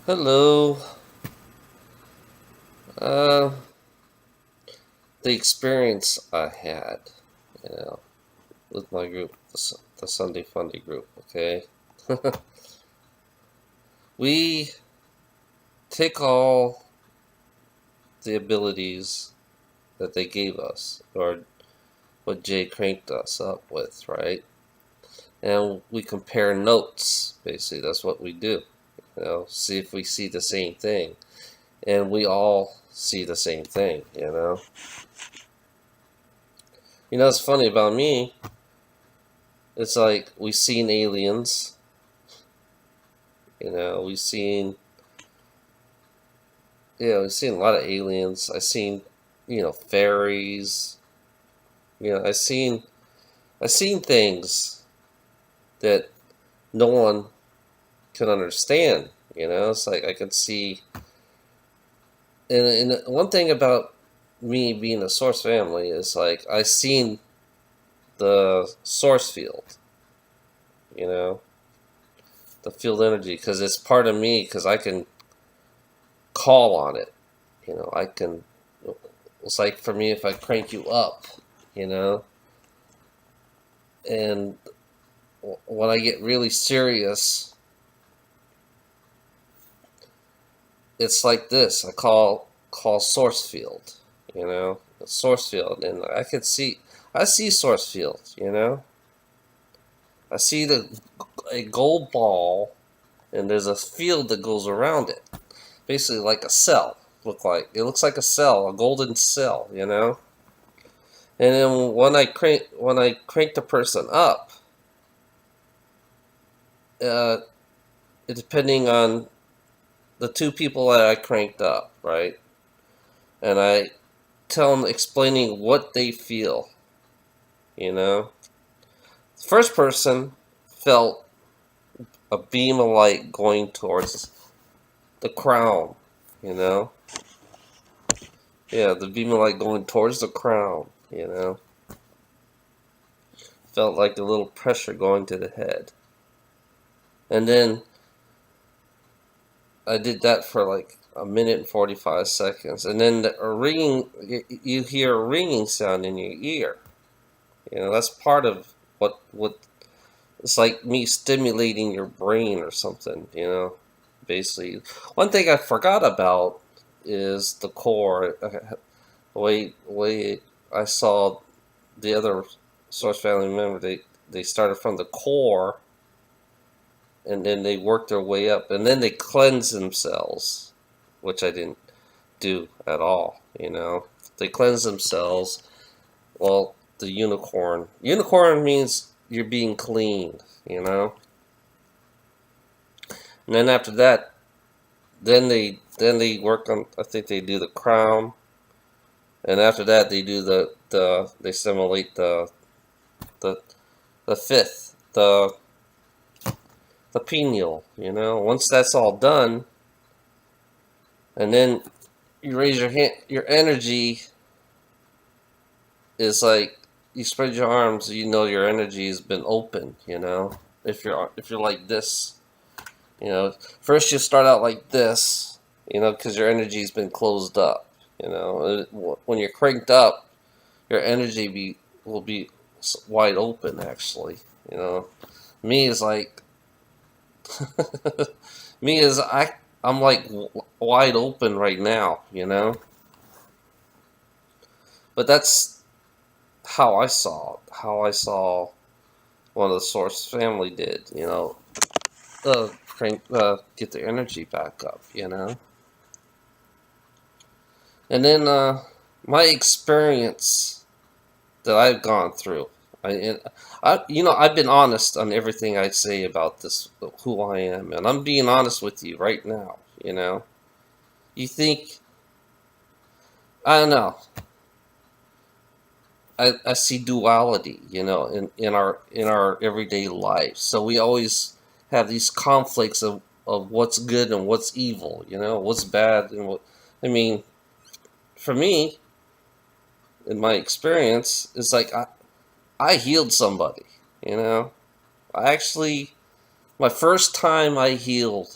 Hello. Uh, the experience I had, you know, with my group, the Sunday Funday group. Okay, we take all the abilities that they gave us, or what Jay cranked us up with, right? And we compare notes. Basically, that's what we do. See if we see the same thing, and we all see the same thing. It's funny about me. It's like we've seen aliens. We've seen, we've seen a lot of aliens. I've seen, fairies. I've seen things that no one can understand. It's like I could see, and one thing about me being a source family is like I seen the source field. You know, the field energy because it's part of me because I can call on it. I can. It's like for me if I crank you up. You know, and when I get really serious, it's like this. I call source field, source field, and I see source field. I see a gold ball, and there's a field that goes around it, basically like a cell. It looks like a cell, a golden cell. And then when I crank the person up, uh, depending on the two people that I cranked up, right? And I tell them explaining what they feel, you know. The first person felt a beam of light going towards the crown, you know. Yeah, the beam of light going towards the crown. Felt like a little pressure going to the head. And then I did that for like a minute and 45 seconds. And then you hear a ringing sound in your ear. That's part of what it's like me stimulating your brain or something. Basically. One thing I forgot about is the core. The way I saw the other source family member, they started from the core and then they worked their way up and then they cleanse themselves, which I didn't do at all. They cleanse themselves. Well, the unicorn means you're being cleaned. And then after that, then they work on, I think they do the crown, and after that they do they simulate the the fifth, the pineal. Once that's all done, and then you raise your hand, your energy is like you spread your arms, your energy has been open. If you're like this, first you start out like this, because your energy's been closed up. When you're cranked up, your energy will be wide open. Actually, me is like me is I'm like wide open right now. But that's how I saw one of the source family did. Get their energy back up. And then my experience that I've gone through. I've been honest on everything I say about this, who I am, and I'm being honest with you right now. You think I don't know. I see duality, in our everyday life. So we always have these conflicts of what's good and what's evil, what's bad and what. I mean, for me, in my experience, it's like I healed somebody, you know. I actually, my first time I healed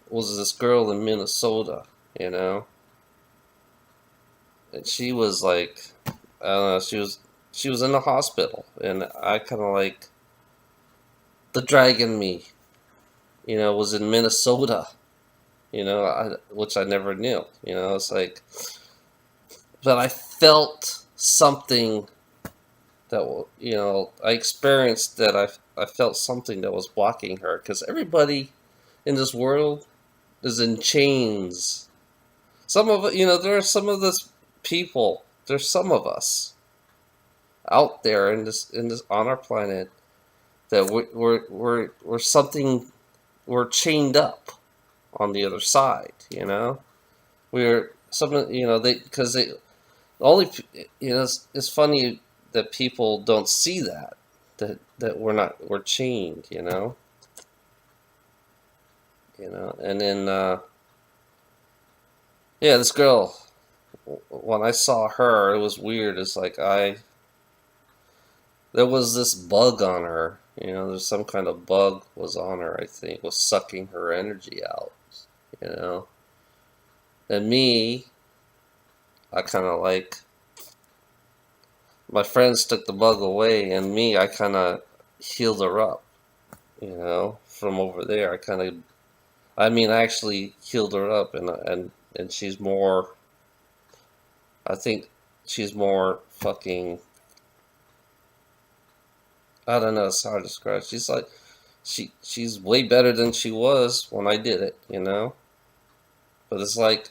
was this girl in Minnesota, you know, and she was like, I don't know, she was in the hospital, and I kind of like the dragon me, was in Minnesota, which I never knew, it's like, but I felt something that, I experienced that I felt something that was blocking her because everybody in this world is in chains. Some of it, there are some of this people. There's some of us out there in this on our planet that we're something. We're chained up on the other side. We're some. They because they only. It's funny that people don't see that we're chained. And then yeah, this girl, when I saw her, it was weird. It's like there was this bug on her. There's some kind of bug was on her. I think was sucking her energy out. You know, and me, I kind of like my friends took the bug away, and me, I kind of healed her up. From over there, I actually healed her up, and she's more. I think she's more fucking. I don't know. It's hard to describe. She's like, she's way better than she was when I did it. But it's like,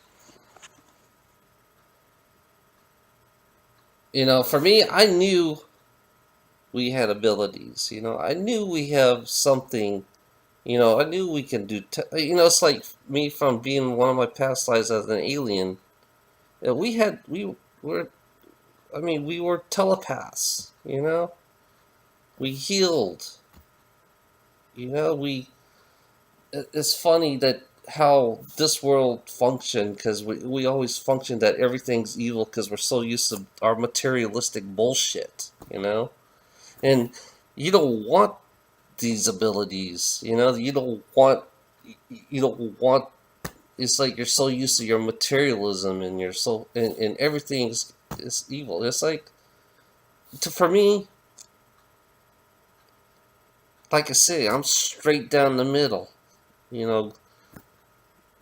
for me, I knew we had abilities. I knew we have something. I knew we can do. It's like me from being one of my past lives as an alien. We were. We were telepaths. We healed. We. It's funny that how this world functioned because we always function that everything's evil because we're so used to our materialistic bullshit. And you don't want these abilities. You don't want. You don't want. It's like you're so used to your materialism and you're so and everything is evil. It's like for me, like I say, I'm straight down the middle. You know,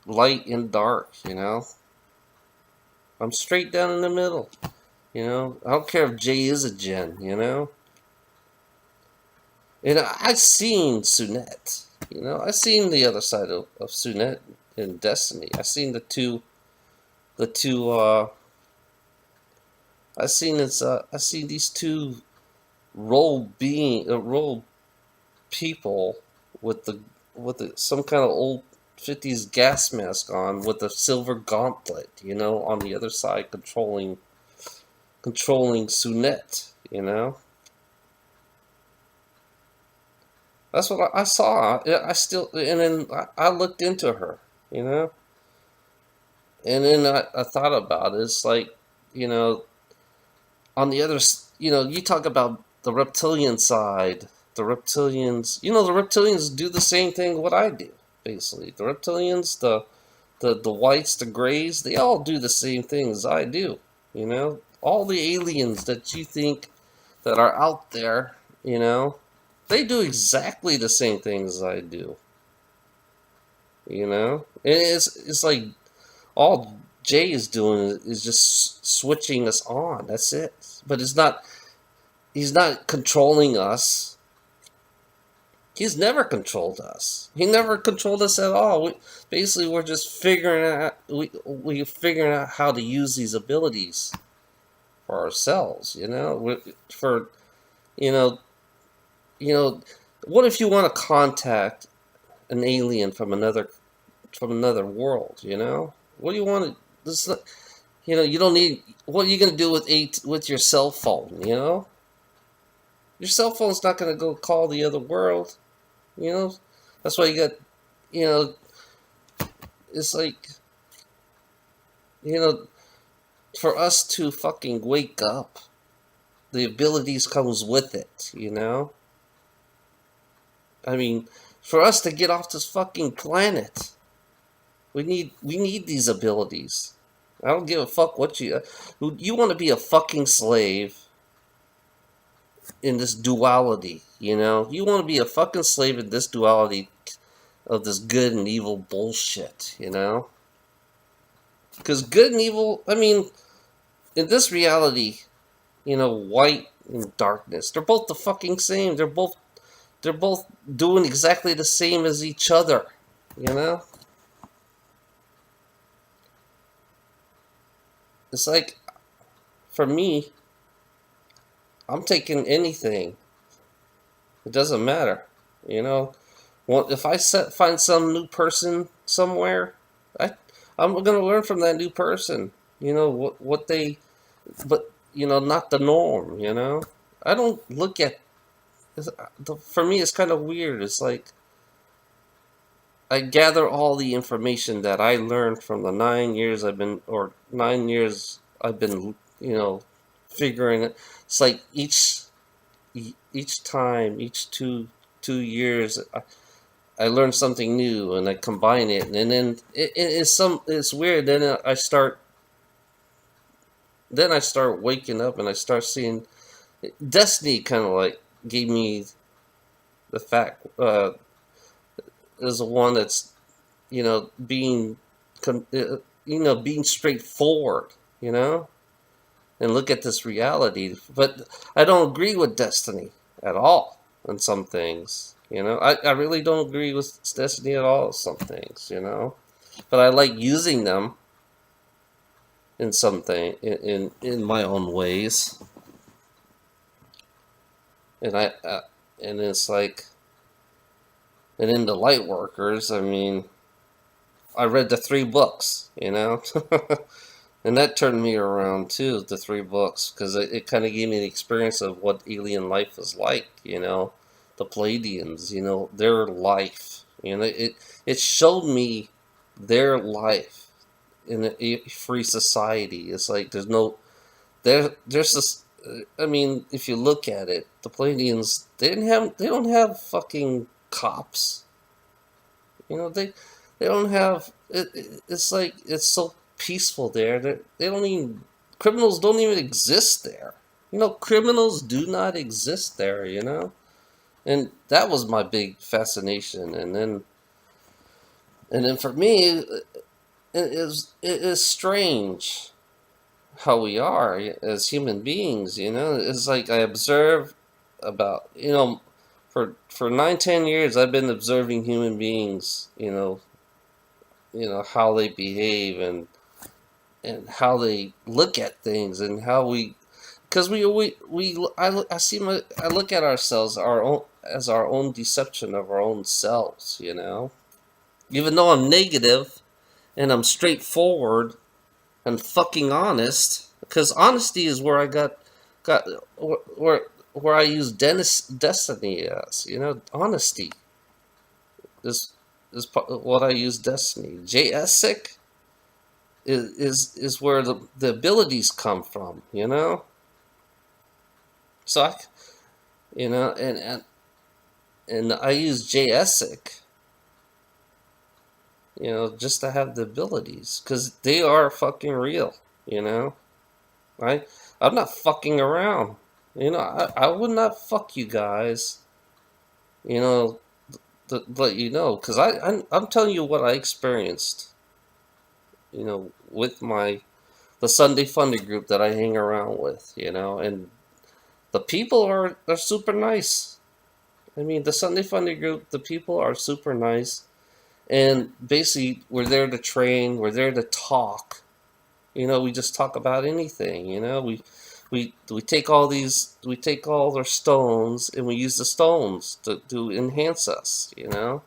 light and dark. I'm straight down in the middle. I don't care if Jay is a Jen. And I've seen Sunette. I've seen the other side of Sunette in Destiny. I've seen the two. I've seen these two role people with some kind of old 50s gas mask on with a silver gauntlet, on the other side controlling Sunette, That's what I saw. And then I looked into her, and then I thought about it. It's like, on the other, you talk about the reptilian side. The reptilians, the reptilians do the same thing what I do, basically. The reptilians, the whites, the grays, they all do the same thing as I do, All the aliens that you think that are out there, they do exactly the same things as I do, And it's like all Jay is doing is just switching us on. That's it. But he's not controlling us. He's never controlled us. He never controlled us at all. Basically, we're just figuring out. We're figuring out how to use these abilities for ourselves. For you know, what if you want to contact an alien from another world? What do you want to? This, you don't need. What are you going to do with your cell phone? Your cell phone's not going to go call the other world. That's why you got. It's like. For us to fucking wake up, the abilities comes with it. For us to get off this fucking planet, We need these abilities. I don't give a fuck what you want to be a fucking slave in this duality, you know? You want to be a fucking slave in this duality of this good and evil bullshit, you know? Because good and evil, I mean, in this reality, you know, white and darkness, they're both the fucking same. They're both doing exactly the same as each other, you know? It's like, for me, I'm taking anything. It doesn't matter, you know? Well, if find some new person somewhere, I I'm gonna learn from that new person. You know what they, but you know, not the norm. You know, I don't look at. For me, it's kind of weird. It's like I gather all the information that I learned from the 9 years I've been, or 9 years I've been, you know, figuring it. It's like each time, each two years, I learn something new and I combine it, and then it's weird. Then I start waking up and I start seeing destiny. Kind of like gave me the fact is the one that's, you know, being straightforward, you know, and look at this reality. But I don't agree with destiny at all on some things. You know, I really don't agree with destiny at all on some things, you know. But I like using them in something in my own ways. And and it's like, and in the lightworkers, I mean, I read the 3 books, you know. And that turned me around too, the 3 books, because it kind of gave me the experience of what alien life is like, you know, the Palladians, you know, their life, you know, it showed me their life in a free society. It's like there's this. I mean, if you look at it, the Palladians they don't have fucking cops, you know, they don't have it's like it's so peaceful there. They don't even criminals don't even exist there. You know, criminals do not exist there. You know, and that was my big fascination. And then for me, it is strange how we are as human beings. You know, it's like I observe about, you know, for 9, 10 years I've been observing human beings. You know how they behave and how they look at things and how we, because I see I look at ourselves our own deception of our own selves, you know, even though I'm negative and I'm straightforward and fucking honest, because honesty is where I got where I use destiny as, you know, honesty is what I use destiny. Essex is where the abilities come from, you know. So you know, and I use Essex, you know, just to have the abilities because they are fucking real, you know. Right? I'm not fucking around. You know, I would not fuck you guys. You know, let you know, because I'm telling you what I experienced. You know, with the Sunday Funday group that I hang around with. You know, and the people are super nice. I mean, the Sunday Funday group, the people are super nice, and basically we're there to train. We're there to talk. You know, we just talk about anything. You know, we take all their stones and we use the stones to enhance us. You know,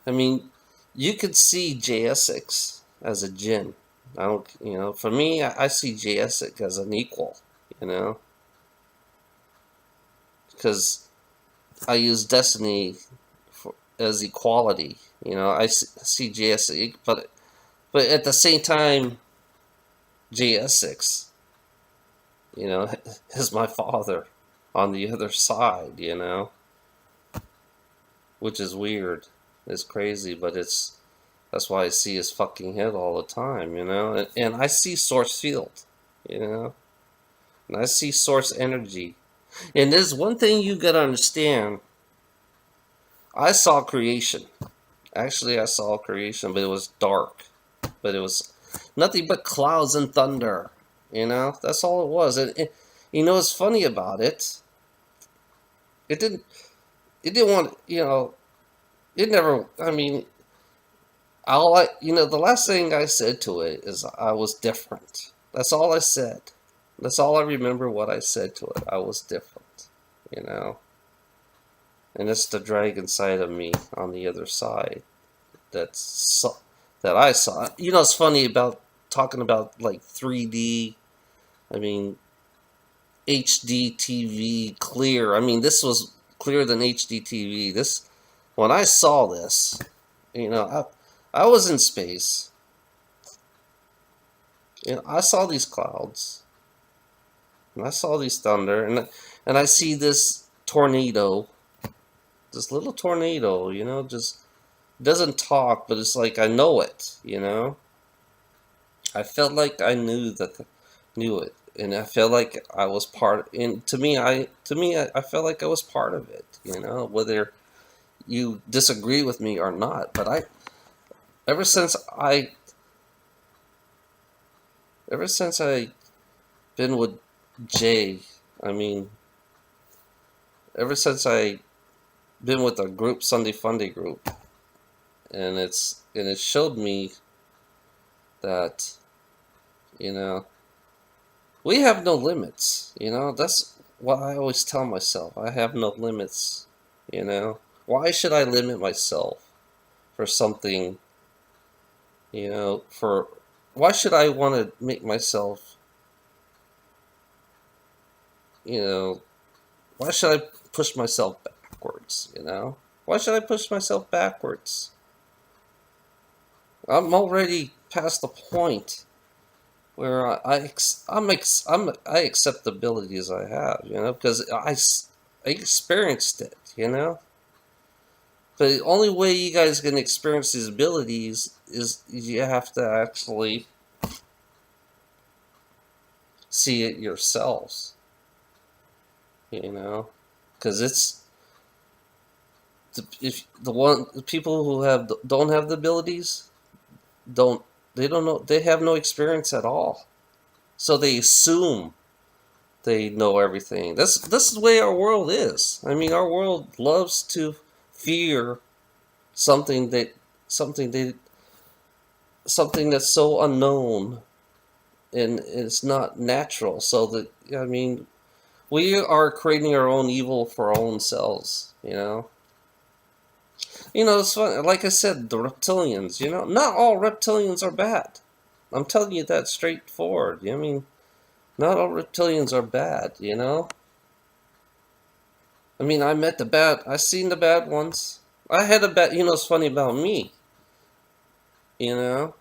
I mean, you could see JSX as a jinn. I don't, you know, for me, I see JSX as an equal. You know, because I use destiny as equality. You know, I see JSX, but at the same time, JSX, you know, is my father on the other side, you know, which is weird. It's crazy, but that's why I see his fucking head all the time, you know? And I see source field, you know? And I see source energy. And there's one thing you gotta understand. I saw creation. Actually, I saw creation, but it was dark. But it was nothing but clouds and thunder. You know, that's all it was. And you know, what's funny about it? It didn't. It didn't want. You know, it never. I mean, all I. You know, the last thing I said to it is I was different. That's all I said. That's all I remember. What I said to it. I was different. You know, and it's the dragon side of me on the other side. That's that I saw. You know, it's funny about talking about like 3D. I mean, HD TV clear. I mean, this was clearer than HD TV. This, when I saw this, you know, I was in space. You know, I saw these clouds, and I saw these thunder, and I see this tornado, this little tornado. You know, just doesn't talk, but it's like I know it. You know, I felt like I knew it, and I felt like I was part. And I felt like I was part of it. You know, whether you disagree with me or not, but ever since I, ever since I been with Jay, I mean, ever since I been with a group, Sunday Funday group, and it showed me that, you know, we have no limits. You know, that's what I always tell myself. I have no limits. You know, why should I limit myself for something? You know, for why should I want to make myself? You know, why should I push myself backwards? You know, why should I push myself backwards? I'm already past the point where I accept the abilities I have, you know, because I experienced it, you know. But the only way you guys can experience these abilities is you have to actually see it yourselves, you know, because it's if the people who don't have the abilities they don't know, they have no experience at all, so they assume they know everything. This is the way our world is. I mean, our world loves to fear something that something they something that's so unknown and it's not natural. So that, I mean, we are creating our own evil for our own selves. You know. You know, it's fun. Like I said, the reptilians. You know, not all reptilians are bad. I'm telling you that straightforward. I mean, not all reptilians are bad, you know? I mean, I seen the bad ones. I had a bad, you know, it's funny about me, you know?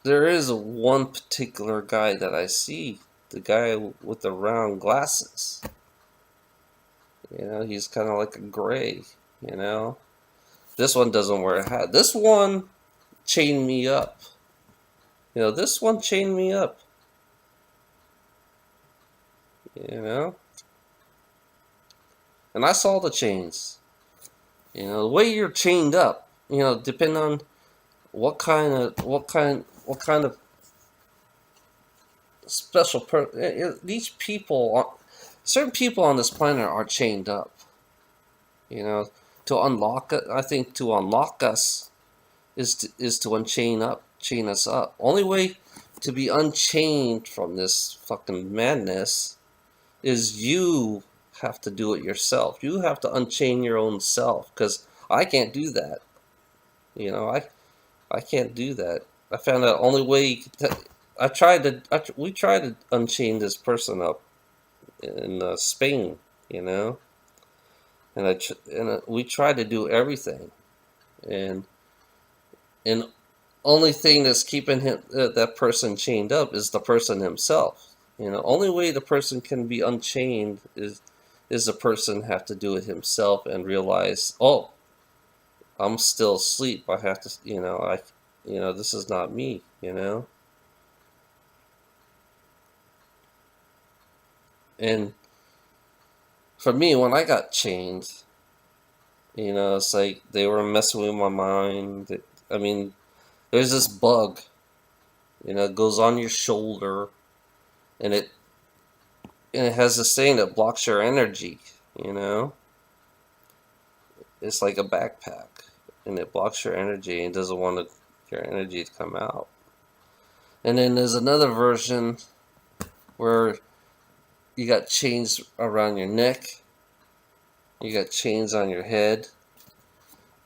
There is one particular guy that I see, the guy with the round glasses. You know, he's kind of like a gray, you know? This one doesn't wear a hat. This one chained me up. You know, this one chained me up. You know? And I saw the chains. You know, the way you're chained up, you know, depending on what kind of special these people, certain people on this planet are chained up. You know, to unlock it, I think to unlock us is to chain us up. Only way to be unchained from this fucking madness is you have to do it yourself. You have to unchain your own self, because I can't do that. You know, I can't do that. I found out only way we tried to unchain this person up in Spain, you know, and we tried to do everything, and and only thing that's keeping that person chained up is the person himself. You know, only way the person can be unchained is the person have to do it himself and realize, oh, I'm still asleep. I have to, this is not me, And for me, when I got chained, it's like they were messing with my mind. I mean, there's this bug, it goes on your shoulder, and it has this thing that blocks your energy, you know? It's like a backpack, and it blocks your energy and doesn't want your energy to come out. And then there's another version where you got chains around your neck, you got chains on your head,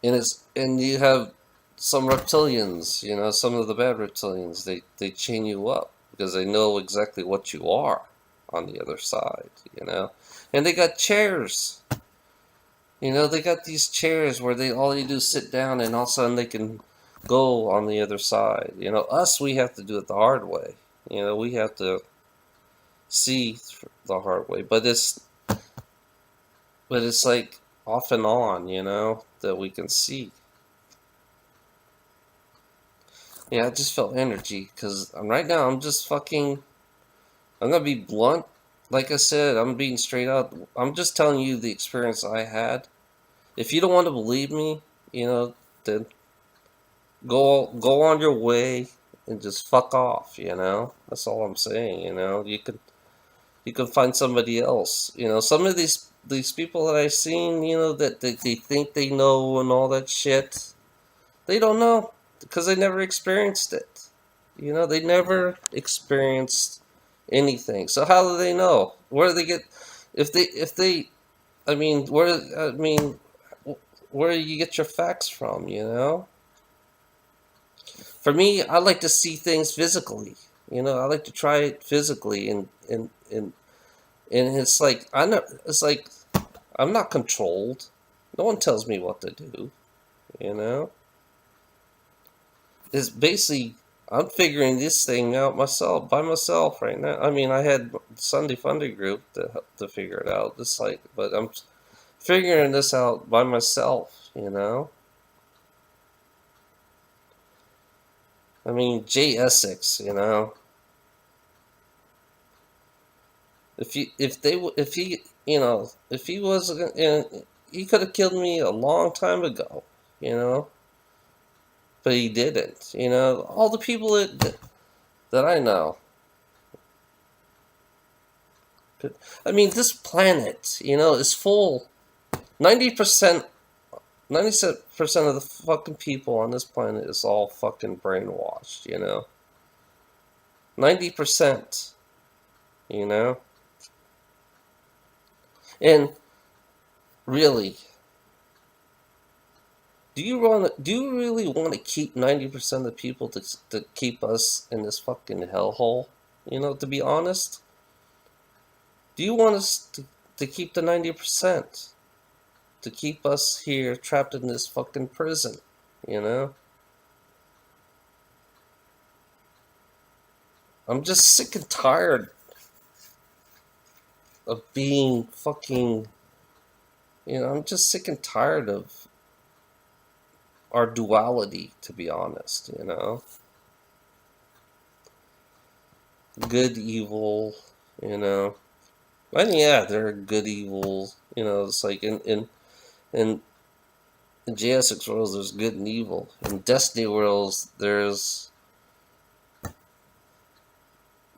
and you have some reptilians, some of the bad reptilians, they chain you up because they know exactly what you are on the other side, And they got chairs. They got these chairs where all they do is sit down, and all of a sudden they can go on the other side. Us, we have to do it the hard way. We have to see the hard way. But it's like off and on, that we can see. Yeah, I just felt energy because right now I'm just fucking. I'm gonna be blunt. Like I said, I'm being straight up. I'm just telling you the experience I had. If you don't want to believe me, then go on your way and just fuck off. That's all I'm saying. You can find somebody else. Some of these people that I've seen, that they think they know and all that shit. They don't know because they never experienced it. They never experienced anything. So how do they know? Where do they get? If they, I mean, where do you get your facts from? For me, I like to see things physically. I like to try it physically, and it's like I know it's like I'm not controlled. No one tells me what to do. You know, it's basically I'm figuring this thing out by myself right now. I mean, I had Sunday Funday group to figure it out. But I'm figuring this out by myself. I mean, Essex. If he was, he could have killed me a long time ago. You know, but he didn't. All the people that I know. I mean, this planet, is full. 90%, 97% of the fucking people on this planet is all fucking brainwashed. 90%. You know, and really, do you really want to keep 90% of the people to keep us in this fucking hellhole? To be honest, do you want us to keep the 90%? To keep us here trapped in this fucking prison? I'm just sick and tired of being fucking. I'm just sick and tired of our duality, to be honest. Good, evil. And yeah, there are good, evil. It's like in JSX worlds, there's good and evil. In Destiny worlds, there's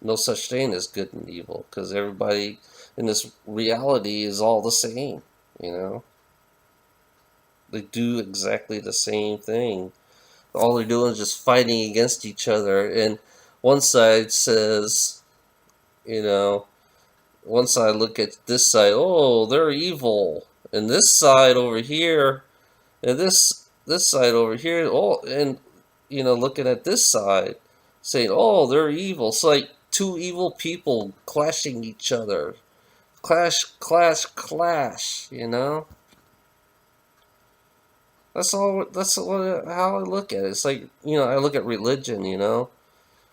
no such thing as good and evil because everybody in this reality is all the same. They do exactly the same thing. All they're doing is just fighting against each other. And one side says, one side look at this side, oh, they're evil. And this side over here, and this side over here, oh, and looking at this side, saying, oh, they're evil. It's like two evil people clashing each other. Clash, clash, clash, That's all. How I look at it. It's like, I look at religion.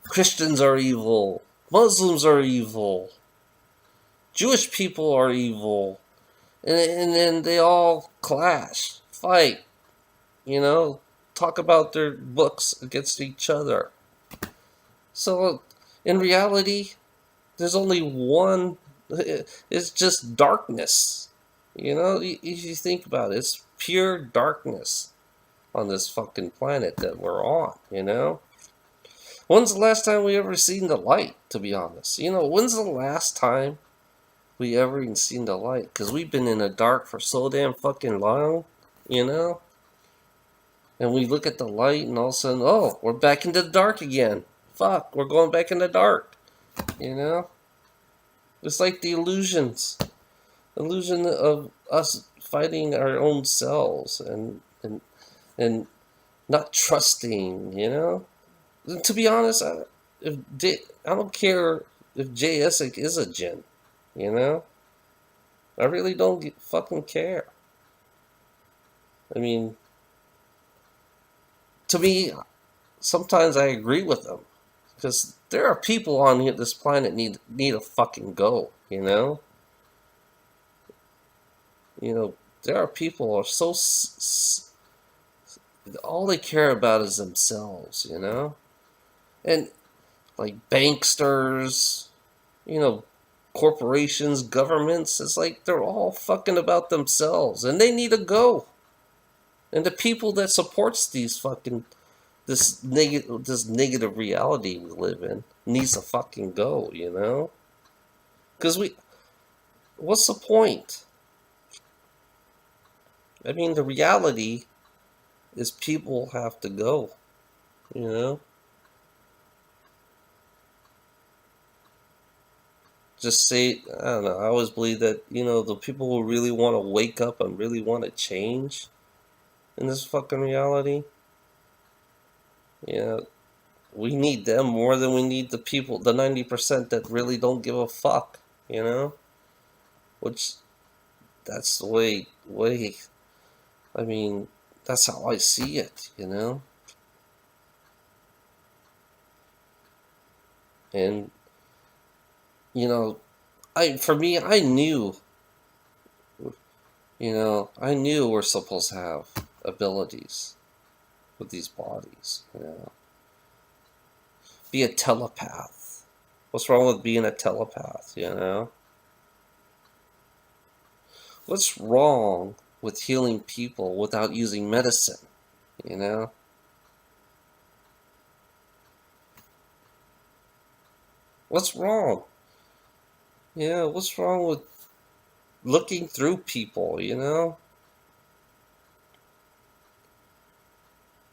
Christians are evil. Muslims are evil. Jewish people are evil, and then they all clash, fight. you know, talk about their books against each other. So, in reality, there's only one. It's just darkness. You know, if you think about it, it's pure darkness on this fucking planet that we're on, you know? When's the last time we ever seen the light, to be honest? You know, when's the last time we ever even seen the light? Because we've been in the dark for so damn fucking long, you know? And we look at the light and all of a sudden, oh, we're back into the dark again. Fuck, we're going back in the dark, you know? It's like the illusion of us fighting our own selves and not trusting, you know? To be honest, I don't care if Jay Essex is a djinn, you know? I really don't fucking care. I mean, to me, sometimes I agree with them because there are people on this planet need to fucking go, you know? You know, there are people who are so all they care about is themselves, you know? And like banksters, you know, corporations, governments, it's like they're all fucking about themselves and they need to go. And the people that supports these fucking this negative reality we live in needs to fucking go, you know? Cuz what's the point? I mean, the reality is people have to go, you know? Just say, I don't know, I always believe that, you know, the people who really want to wake up and really want to change in this fucking reality, you know, we need them more than we need the people, the 90% that really don't give a fuck, you know? Which, that's the way, I mean, that's how I see it, you know? And, you know, for me, I knew we're supposed to have abilities with these bodies, you know? Be a telepath. What's wrong with being a telepath, you know? What's wrong with healing people without using medicine, you know? What's wrong? Yeah, what's wrong with looking through people, you know?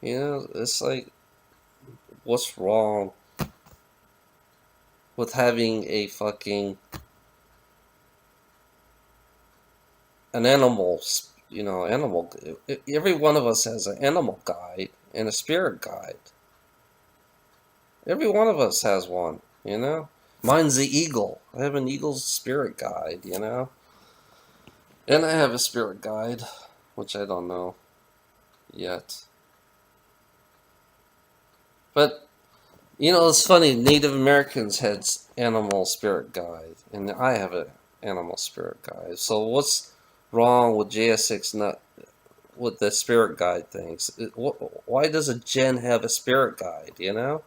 You know, it's like, what's wrong with having a fucking an animal, you know, animal. Every one of us has an animal guide and a spirit guide. Every one of us has one, you know. Mine's the eagle. I have an eagle's spirit guide, you know. And I have a spirit guide, which I don't know yet. But, you know, it's funny. Native Americans had animal spirit guide, and I have an animal spirit guide. So what's wrong with JS6 not with the spirit guide things? Why does a gen have a spirit guide, you know?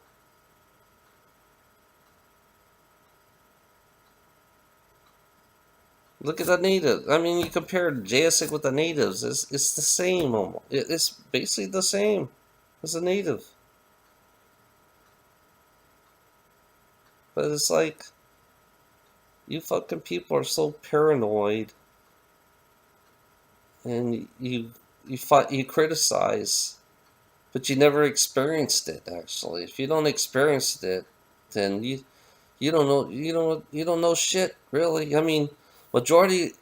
Look at the natives. I mean, you compare JS6 with the natives. It's the same. It's basically the same as a native. But it's like, you fucking people are so paranoid, and you criticize, but you never experienced it. Actually, if you don't experience it, then you don't know shit really. I mean, majority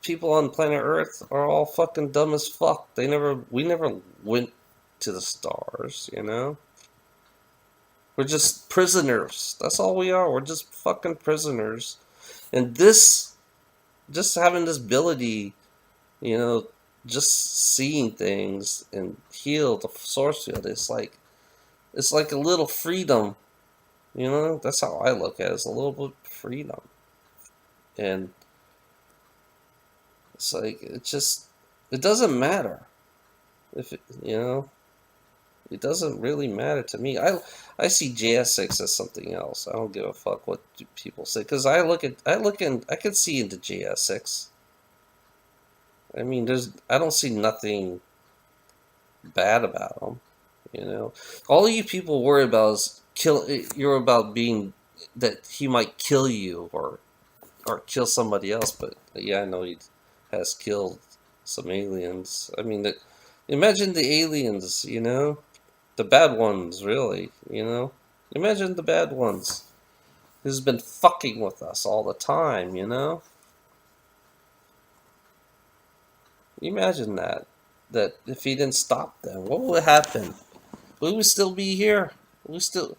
people on planet Earth are all fucking dumb as fuck. We never went to the stars, you know? We're just prisoners. That's all we are. We're just fucking prisoners. And just having this ability, you know, just seeing things and heal the source field, it's like a little freedom, you know? That's how I look at it. It's a little bit of freedom. And it's like, it doesn't matter. If it, it doesn't really matter to me. I see JSX as something else. I don't give a fuck what people say because I can see into JSX. I mean, I don't see nothing bad about them. All you people worry about is You're about being that he might kill you or kill somebody else. But yeah, I know he has killed some aliens. I mean, imagine the aliens. The bad ones, really. Imagine the bad ones who's been fucking with us all the time. Imagine that. That if he didn't stop them, what would happen? We would still be here. We still,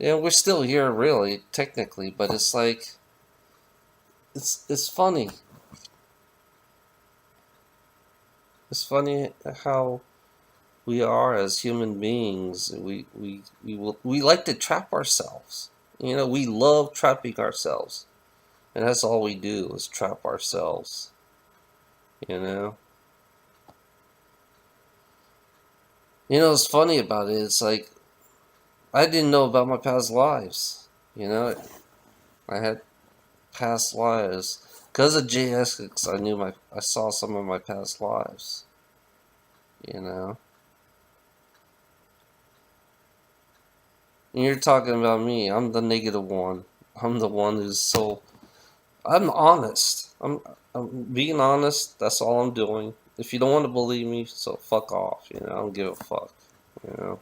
we're still here, really, technically. But it's like, it's funny. It's funny how we are as human beings. We like to trap ourselves. We love trapping ourselves, and that's all we do is trap ourselves. You know. What's funny about it? It's like I didn't know about my past lives. I had past lives because of JSX. I saw some of my past lives. You know. And you're talking about me. I'm the negative one. I'm the one who's so. I'm honest. I'm being honest. That's all I'm doing. If you don't want to believe me, so fuck off. I don't give a fuck. You know.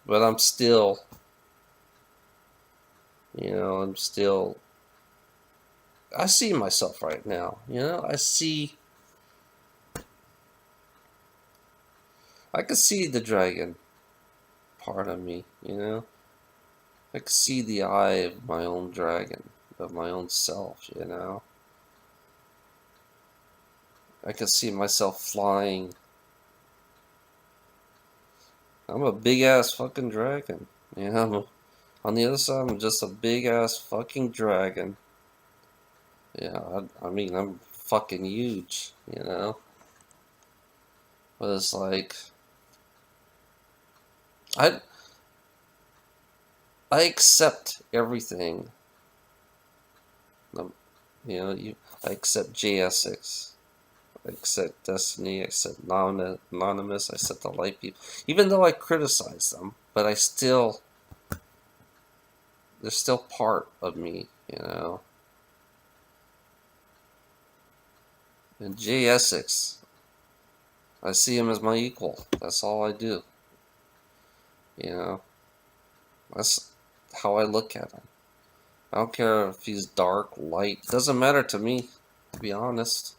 But I'm still. I'm still. I see myself right now. I can see the dragon part of me. I can see the eye of my own dragon, of my own self. I can see myself flying. I'm a big ass fucking dragon. On the other side, I'm just a big ass fucking dragon. Yeah, I mean, I'm fucking huge. But it's like, I I accept everything. I accept JSX. I accept Destiny. I accept Anonymous. I accept the Light People. Even though I criticize them, but they're still part of me. And JSX, I see him as my equal. That's all I do. You know, that's how I look at him. I don't care if he's dark, light. Doesn't matter to me, to be honest.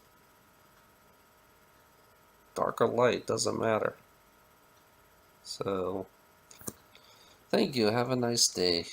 Dark or light, doesn't matter. So, thank you. Have a nice day.